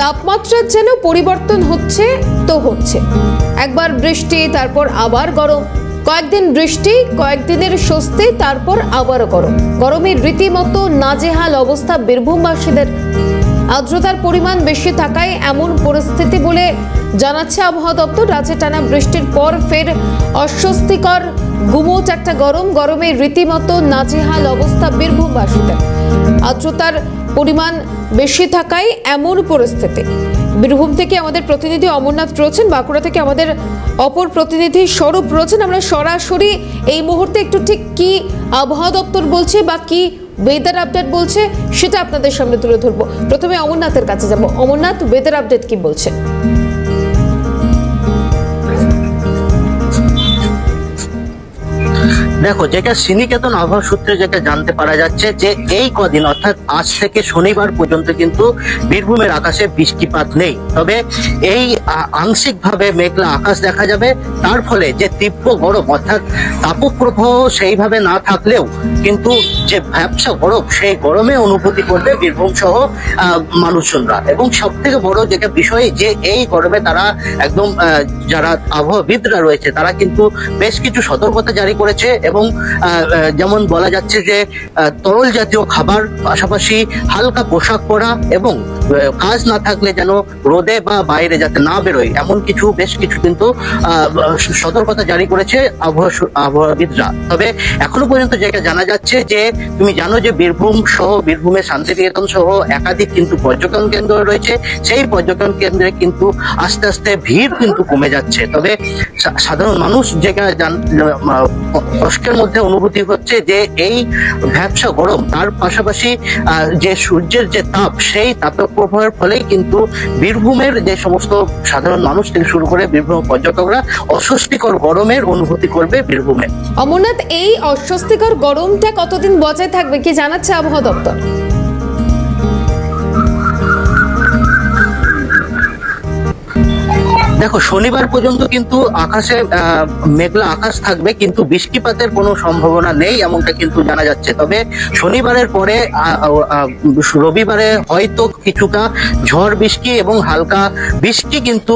তাপমাত্রার যেন পরিবর্তন হচ্ছে তো হচ্ছে, একবার বৃষ্টি তারপর আবার গরম, কয়েকদিন বৃষ্টি কয়েকদিনের স্বস্তি তারপর আবারও গরম। গরমের রীতিমতো নাজেহাল অবস্থা বীরভূমবাসীদের। আর্দ্রতার পরিমাণ বেশি থাকায় এমন পরিস্থিতি বলে জানাচ্ছে আবহাওয়া দপ্তর। রাজ্যে টানা বৃষ্টির পর ফের অস্বস্তিকর গুমোট একটা গরম। গরমের রীতিমতো নাজেহাল অবস্থা বীরভূমবাসীদের। আর্দ্রতার পরিমাণ বেশি থাকায় এমন পরিস্থিতি। বীরভূম থেকে আমাদের প্রতিনিধি অমরনাথ রয়েছেন, বাঁকুড়া থেকে আমাদের অপর প্রতিনিধি স্বরূপ রয়েছেন। আমরা সরাসরি এই মুহূর্তে একটু ঠিক কি আবহাওয়া দপ্তর বলছে বা কি ওয়েদার আপডেট বলছে সেটা আপনাদের সামনে তুলে ধরবো। প্রথমে অমরনাথের কাছে যাব। অমরনাথ, ওয়েদার আপডেট কি বলছে? দেখো, যেটা শ্রীনিকেতন আবহাওয়া সূত্রে যেটা জানতে পারা যাচ্ছে যে এই কদিন অর্থাৎ আজ থেকে শনিবার পর্যন্ত কিন্তু বীরভূমের আকাশে বৃষ্টিপাত নেই। তবে এই আংশিকভাবে মেঘলা আকাশ দেখা যাবে। তার ফলে যে তীব্র গরম অর্থাৎ তাপপ্রবাহ সেইভাবে না থাকলেও কিন্তু যে ভ্যাপসা গরম, সেই গরমে অনুভূতি করবে বীরভূম সহ মানুষজনরা। এবং সব থেকে বড় যেটা বিষয় যে এই গরমে তারা একদম যারা আবহাওয়াবিদরা রয়েছে তারা কিন্তু বেশ কিছু সতর্কতা জারি করেছে। এবং যেমন বলা যাচ্ছে যে তরল জাতীয় খাবার, পাশাপাশি হালকা পোশাক পরা এবং কাজ না থাকলে যেন রোদে বা বাইরে যাতে না বেরোয় এমন কিছু বেশ কিছু কিন্তু সতর্কতা জারি করেছে আবহাওয়াবিদরা। তবে এখনো পর্যন্ত যেটা জানা যাচ্ছে যে তুমি জানো যে বীরভূম সহ বীরভূমের শান্তিনিকেতন সহ একাধিক কিন্তু পর্যটন কেন্দ্র রয়েছে। সেই পর্যটন কেন্দ্রে কিন্তু আস্তে আস্তে ভিড় কিন্তু কমে যাচ্ছে। তবে সাধারণ মানুষ যেটা কষ্টের মধ্যে অনুভূতি হচ্ছে যে এই ভ্যাপসা গরম, তার পাশাপাশি যে সূর্যের যে তাপ, সেই তাপের প্রভাবের ফলেই কিন্তু বীরভূমের যে সমস্ত সাধারণ মানুষ থেকে শুরু করে বীরভূম পর্যটকরা অস্বস্তিকর গরমের অনুভূতি করবে বীরভূমে। অমরনাথ, এই অস্বস্তিকর গরমটা কতদিন বজায় থাকবে কি জানাচ্ছে আবহাওয়া দপ্তর? দেখো, শনিবার পর্যন্ত কিন্তু আকাশে মেঘলা আকাশ থাকবে, কিন্তু বৃষ্টিপাতের কোনো সম্ভাবনা নেই এমনটা কিন্তু জানা যাচ্ছে। তবে শনিবারের পরে রবিবারে হয়তো কিছুটা ঝড় বৃষ্টি এবং হালকা বৃষ্টি কিন্তু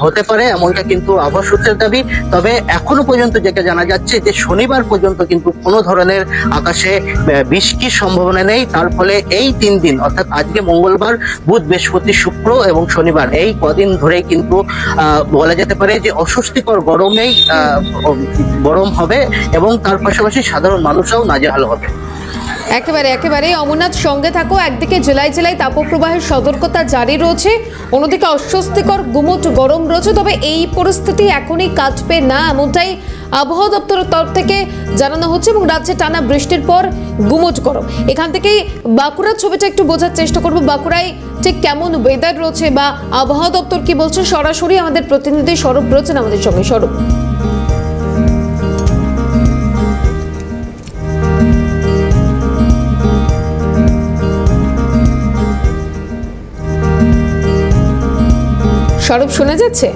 হতে পারে এমনটা কিন্তু আবহাওয়া সূত্রের দাবি। তবে এখনো পর্যন্ত যেটা জানা যাচ্ছে যে শনিবার পর্যন্ত কিন্তু কোনো ধরনের আকাশে বৃষ্টির সম্ভাবনা নেই। তার ফলে এই 3 দিন অর্থাৎ আজকে মঙ্গলবার, বুধ, বৃহস্পতি, শুক্র এবং শনিবার এই কদিন ধরেই কিন্তু বলা যেতে পারে যে অস্বস্তিকর গরমেই গরম হবে এবং তার পাশাপাশি সাধারণ মানুষরাও নাজেহাল হবে। একেবারে অমরনাথ, সঙ্গে থাকো। একদিকে জেলায় জেলায় তাপপ্রবাহের সতর্কতা জারি রয়েছে, অন্যদিকে অস্বস্তিকর গুমোট গরম রয়েছে। তবে এই পরিস্থিতি এখনই কাটবে না এমনটাই আবহাওয়া দপ্তরের তরফ থেকে জানানো হচ্ছে। এবং রাজ্যে টানা বৃষ্টির পর গুমোট গরম। এখান থেকেই বাঁকুড়ার ছবিটা একটু বোঝার চেষ্টা করবো। বাঁকুড়ায় ঠিক কেমন ওয়েদার রয়েছে বা আবহাওয়া দপ্তর কি বলছে, সরাসরি আমাদের প্রতিনিধি স্বরূপ রয়েছেন আমাদের সঙ্গে। স্বরূপ, স্বরূপ শোনা যাচ্ছে?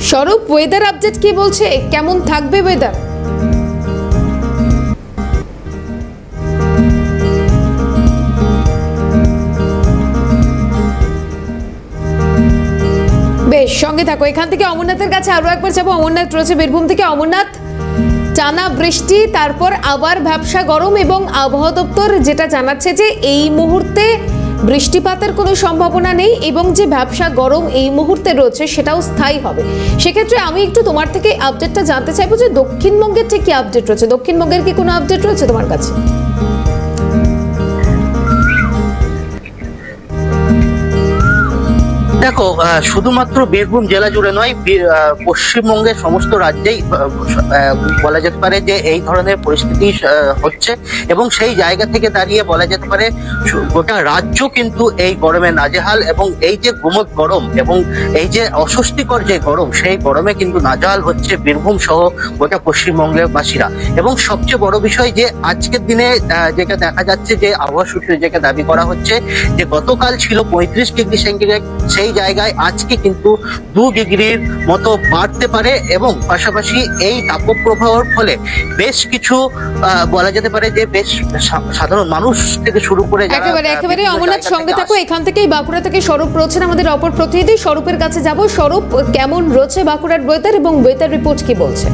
স্বরূপ, ওয়েদার আপডেট কি বলছে, কেমন থাকবে ওয়েদার? বেশ, সঙ্গে থাকো। এখান থেকে অমরনাথের কাছে আরো একবার যাবো। অমরনাথ রয়েছে বীরভূম থেকে। অমরনাথ, টানা বৃষ্টি তারপর আবার ভ্যাপসা গরম এবং আবহাওয়া দপ্তর যেটা জানাচ্ছে যে এই মুহূর্তে বৃষ্টিপাতের কোনো সম্ভাবনা নেই এবং যে ভ্যাপসা গরম এই মুহূর্তে রয়েছে সেটাও স্থায়ী হবে। সেক্ষেত্রে আমি একটু তোমার থেকে আপডেটটা জানতে চাইবো যে দক্ষিণবঙ্গের ঠিক কি আপডেট রয়েছে, দক্ষিণবঙ্গের কি কোনো আপডেট রয়েছে তোমার কাছে? দেখো, শুধুমাত্র বীরভূম জেলা জুড়ে নয়, পশ্চিমবঙ্গের সমস্ত রাজ্যেই বলা যেতে পারে যে এই ধরনের পরিস্থিতি হচ্ছে এবং সেই জায়গা থেকে দাঁড়িয়ে বলা যেতে পারে গোটা রাজ্য কিন্তু এই গরমে নাজেহাল। এবং এই যে গুমোট গরম এবং এই যে অস্বস্তিকর যে গরম, সেই গরমে কিন্তু নাজেহাল হচ্ছে বীরভূম সহ গোটা পশ্চিমবঙ্গের বাসীরা। এবং সবচেয়ে বড় বিষয় যে আজকের দিনে যেটা দেখা যাচ্ছে যে আবহাওয়া সূত্রে যেটা দাবি করা হচ্ছে যে গতকাল ছিল 35 ডিগ্রি সেন্টিগ্রেড, সেই জায়গায় আজকে কিন্তু 2 ডিগ্রির মতো বাড়তে পারে এবং পাশাপাশি এই তাপপ্রবাহের ফলে বেশ কিছু বলা যেতে পারে যে বেশ সাধারণ মানুষ থেকে শুরু করে একেবারে অমরনাথ সঙ্গে থাকো। এখান থেকেই বাঁকুড়া থেকে স্বরূপ রয়েছেন আমাদের অপর প্রতিনিধি। স্বরূপের কাছে যাব। স্বরূপ, কেমন রয়েছে বাঁকুড়ার ওয়েদার এবং ওয়েদার রিপোর্ট কি বলছে?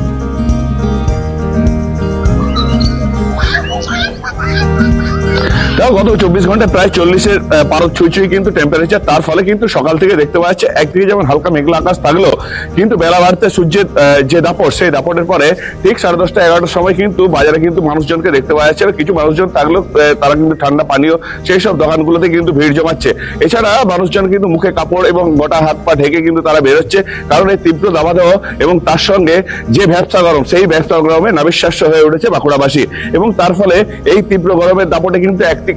গত 24 ঘন্টায় প্রায় 40-এর পারদ ছুঁই কিন্তু টেম্পারেচার। তার ফলে কিন্তু সকাল থেকে দেখতে পাওয়া যাচ্ছে একদিকে যেমন হালকা মেঘলা আকাশ থাকলেও কিন্তু বেলা বাড়তে সূর্যের যে দাপট, সেই দাপটের পরে ঠিক 10:30 11টার সময় কিন্তু বাজারে কিন্তু মানুষজনকে দেখতে পাওয়া যাচ্ছে। কিছু মানুষজন থাকলেও তারা কিন্তু ঠান্ডা পানীয় সেই সব দোকানগুলোতে কিন্তু ভিড় জমাচ্ছে। এছাড়া মানুষজন কিন্তু মুখে কাপড় এবং গোটা হাত পা ঢেকে কিন্তু তারা বেরোচ্ছে, কারণ এই তীব্র দাবদাহ এবং তার সঙ্গে যে ভ্যাপসা গরম, সেই ভ্যাপসা গরমে নাবিশ্বাস্য হয়ে উঠেছে বাঁকুড়াবাসী। এবং তার ফলে এই তীব্র গরমের দাপটে কিন্তু একদিকে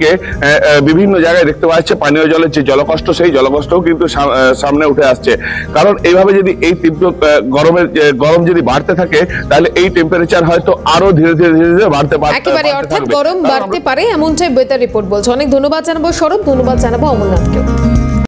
বিভিন্ন জায়গায় দেখতে পাওয়া যাচ্ছে পানীয় জলের যে জলকষ্ট, সেই জলকষ্টও কিন্তু সামনে উঠে আসছে। কারণ এইভাবে যদি এই তীব্র গরম যদি বাড়তে থাকে, তাহলে এই টেম্পারেচার হয়তো আরো ধীরে ধীরে বাড়তে পারে। একেবারে অর্থাৎ গরম বাড়তে পারে এমনটাই ওয়েদার রিপোর্ট বলছে। অনেক ধন্যবাদ জানাবো স্বরূপ, ধন্যবাদ জানাবো অমরনাথকেও।